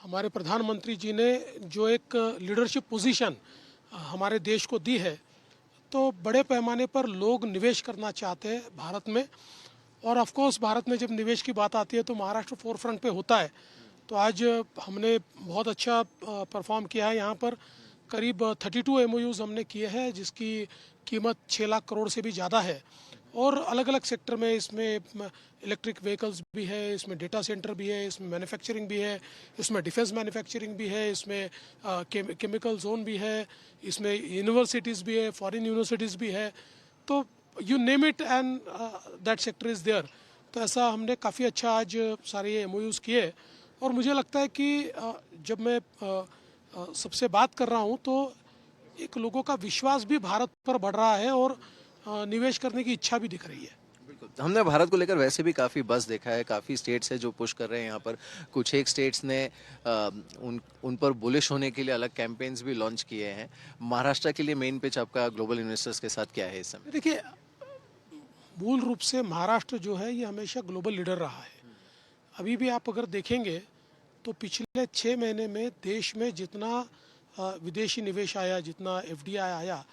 हमारे प्रधानमंत्री जी ने जो एक लीडरशिप पोजीशन हमारे देश को दी है, तो बड़े पैमाने पर लोग निवेश करना चाहते हैं भारत में। और ऑफ कोर्स भारत में जब निवेश की बात आती है तो महाराष्ट्र फोर फ्रंट पे होता है। तो आज हमने बहुत अच्छा परफॉर्म किया है। यहाँ पर करीब 32 एमओयूज़ हमने किए हैं, जिसकी कीमत 6 लाख करोड़ से भी ज़्यादा है। और अलग अलग सेक्टर में इसमें इलेक्ट्रिक व्हीकल्स भी है, इसमें डेटा सेंटर भी है, इसमें मैन्युफैक्चरिंग भी है, इसमें डिफेंस मैन्युफैक्चरिंग भी है, इसमें केमिकल जोन भी है, इसमें यूनिवर्सिटीज़ भी है, फॉरेन यूनिवर्सिटीज़ भी है। तो you name it and that sector is there. तो ऐसा हमने काफ़ी अच्छा आज सारे एमओयूज़ किए। और मुझे लगता है कि जब मैं सबसे बात कर रहा हूँ तो एक लोगों का विश्वास भी भारत पर बढ़ रहा है और निवेश करने की इच्छा भी दिख रही है। बिल्कुल, हमने भारत को लेकर वैसे भी काफ़ी बज़ देखा है, काफ़ी स्टेट्स है जो पुश कर रहे हैं यहाँ पर। कुछ एक स्टेट्स ने उन पर बुलिश होने के लिए अलग कैंपेन्स भी लॉन्च किए हैं। महाराष्ट्र के लिए मेन पिच आपका ग्लोबल इन्वेस्टर्स के साथ क्या है इस समय? देखिए, मूल रूप से महाराष्ट्र जो है ये हमेशा ग्लोबल लीडर रहा है। अभी भी आप अगर देखेंगे तो पिछले 6 महीने में देश में जितना विदेशी निवेश आया, जितना एफडीआई आया,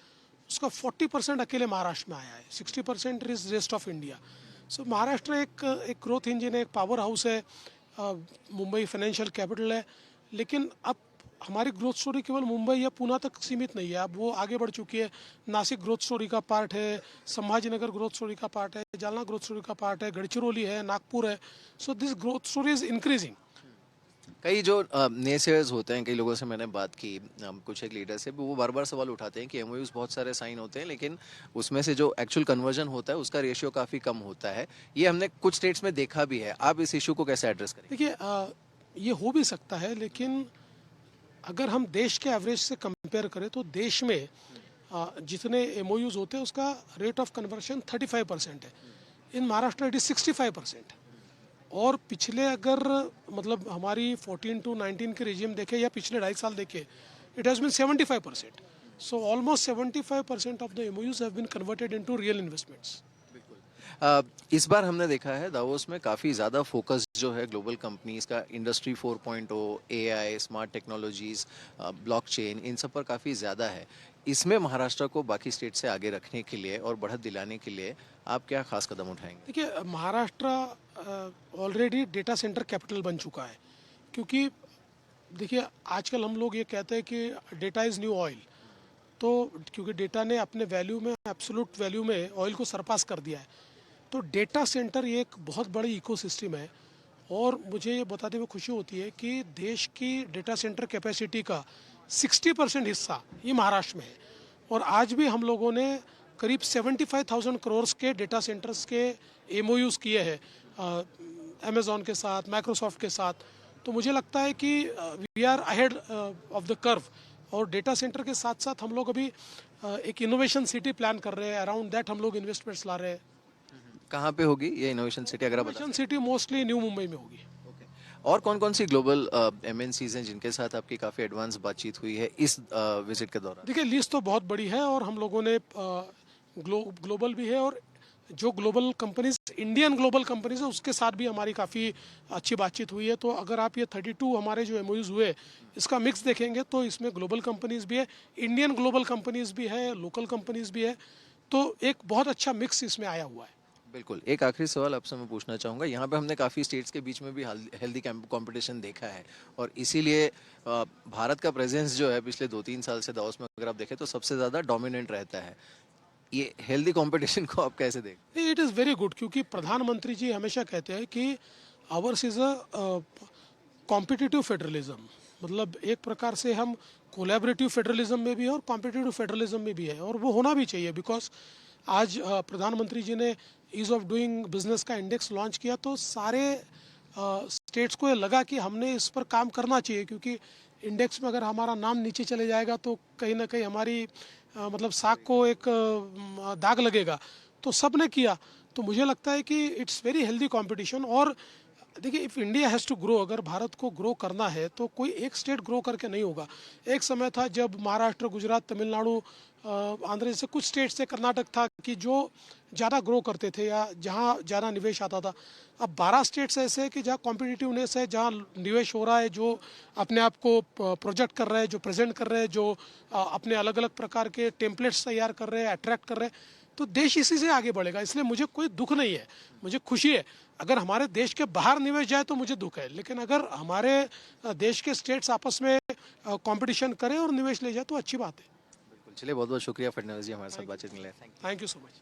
उसका 40% अकेले महाराष्ट्र में आया है। 60% इज रेस्ट ऑफ इंडिया। सो महाराष्ट्र एक ग्रोथ इंजन है, एक पावर हाउस है। मुंबई फाइनेंशियल कैपिटल है। लेकिन अब हमारी ग्रोथ स्टोरी केवल मुंबई या पुणे तक सीमित नहीं है, अब वो आगे बढ़ चुकी है। नासिक ग्रोथ स्टोरी का पार्ट है, संभाजीनगर ग्रोथ स्टोरी का पार्ट है, जालना ग्रोथ स्टोरी का पार्ट है, गढ़चिरौली है, नागपुर है। So this growth story is increasing. कई जो नेसेयर्स होते हैं, कई लोगों से मैंने बात की, कुछ एक लीडर से, वो बार बार सवाल उठाते हैं कि एमओयूज बहुत सारे साइन होते हैं लेकिन उसमें से जो एक्चुअल कन्वर्जन होता है उसका रेशियो काफ़ी कम होता है। ये हमने कुछ स्टेट्स में देखा भी है। आप इस इशू को कैसे एड्रेस करेंगे? देखिए, ये हो भी सकता है, लेकिन अगर हम देश के एवरेज से कंपेयर करें तो देश में जितने एमओयूज होते हैं उसका रेट ऑफ कन्वर्शन 35% है। इन महाराष्ट्र इट इज 65%। और पिछले अगर मतलब हमारी 14 to 19 के रेजिम देखें या पिछले 2.5 साल देखें, it has been 75%। So almost 75% of the MOUs have been converted into real investments. इस बार हमने देखा है दावोस में काफ़ी ज़्यादा फोकस जो है ग्लोबल कंपनीज का industry 4.0, AI, smart technologies, blockchain, इन सब पर काफ़ी ज़्यादा है। इसमें महाराष्ट्र को बाकी स्टेट से आगे रखने के लिए और बढ़त दिलाने के लिए आप क्या खास कदम उठाएंगे? देखिए, Maharashtra already data centre capital बन चुका है। क्योंकि देखिए, आजकल हम लोग ये कहते हैं कि डेटा इज़ न्यू ऑयल। तो क्योंकि डेटा ने अपने वैल्यू में, एब्सोल्यूट वैल्यू में ऑयल को सरपास कर दिया है। तो डेटा सेंटर ये एक बहुत बड़ी इकोसिस्टम है। और मुझे ये बताते हुए खुशी होती है कि देश की डेटा सेंटर कैपेसिटी का 60% हिस्सा ये महाराष्ट्र में है। और आज भी हम लोगों ने करीब 75,000 करोड़ के डेटा सेंटर्स के एमओयूज़ किए हैं अमेज़ॉन के साथ, माइक्रोसॉफ्ट के साथ। तो मुझे लगता है कि we are ahead of the curve. और डेटा सेंटर के साथ साथ हम लोग अभी एक इनोवेशन सिटी प्लान कर रहे हैं। अराउंड दैट हम लोग इन्वेस्टमेंट्स ला रहे हैं। कहाँ पे होगी ये इनोवेशन सिटी, अगर आप बता innovation city mostly new Mumbai में होगी। सकें? ओके। और कौन कौन सी ग्लोबल एमएनसीज हैं जिनके साथ आपकी काफ़ी एडवांस बातचीत हुई है इस विजिट के दौरान? देखिए, लिस्ट तो बहुत बड़ी है और हम लोगों ने ग्लोबल भी है, और जो global companies, Indian global companies है, उसके साथ भी हमारी काफ़ी अच्छी बातचीत हुई है। तो अगर आप ये 32 हमारे जो एमओयूज हुए इसका मिक्स देखेंगे तो इसमें ग्लोबल कंपनीज भी है, इंडियन ग्लोबल कंपनीज भी है, लोकल कंपनीज भी है। तो एक बहुत अच्छा मिक्स इसमें आया हुआ है। बिल्कुल। एक आखिरी सवाल आपसे मैं पूछना चाहूँगा, यहाँ पे हमने काफ़ी स्टेट्स के बीच में भी हेल्दी कंपटीशन देखा है और इसीलिए भारत का प्रेजेंस जो है पिछले 2-3 साल से दावोस में अगर आप देखें तो सबसे ज़्यादा डोमिनेंट रहता है। ये हेल्दी कंपटीशन को आप कैसे देखें? इट इज़ वेरी गुड, क्योंकि प्रधानमंत्री जी हमेशा कहते हैं कि hours is a competitive federalism. मतलब एक प्रकार से हम कोलैबोरेटिव फेडरलिज्म में भी है और कॉम्पिटिटिव फेडरलिज्म में भी है, और वो होना भी चाहिए। बिकॉज आज प्रधानमंत्री जी ने ईज़ ऑफ डूइंग बिजनेस का इंडेक्स लॉन्च किया, तो सारे स्टेट्स को ये लगा कि हमने इस पर काम करना चाहिए। क्योंकि इंडेक्स में अगर हमारा नाम नीचे चले जाएगा तो कहीं ना कहीं हमारी मतलब साख को एक दाग लगेगा। तो सब ने किया। तो मुझे लगता है कि इट्स वेरी हेल्दी कंपटीशन। और देखिए, if India has to grow, अगर भारत को ग्रो करना है तो कोई एक स्टेट ग्रो करके नहीं होगा। एक समय था जब महाराष्ट्र, गुजरात, तमिलनाडु, आंध्र जैसे कुछ स्टेट्स थे, कर्नाटक था कि जो ज़्यादा ग्रो करते थे या जहाँ ज़्यादा निवेश आता था। अब 12 स्टेट्स ऐसे हैं कि जहाँ कॉम्पिटिटिवनेस है, जहाँ निवेश हो रहा है, जो अपने आप को प्रोजेक्ट कर रहे हैं, जो प्रेजेंट कर रहे हैं, जो अपने अलग अलग प्रकार के टेम्पलेट्स तैयार कर रहे हैं, अट्रैक्ट कर रहे हैं, तो देश इसी से आगे बढ़ेगा। इसलिए मुझे कोई दुख नहीं है, मुझे खुशी है। अगर हमारे देश के बाहर निवेश जाए तो मुझे दुख है, लेकिन अगर हमारे देश के स्टेट्स आपस में कंपटीशन करें और निवेश ले जाए तो अच्छी बात है। बिल्कुल, चलिए बहुत बहुत शुक्रिया फडणवीस जी हमारे साथ बातचीत के लिए। Thank you so much.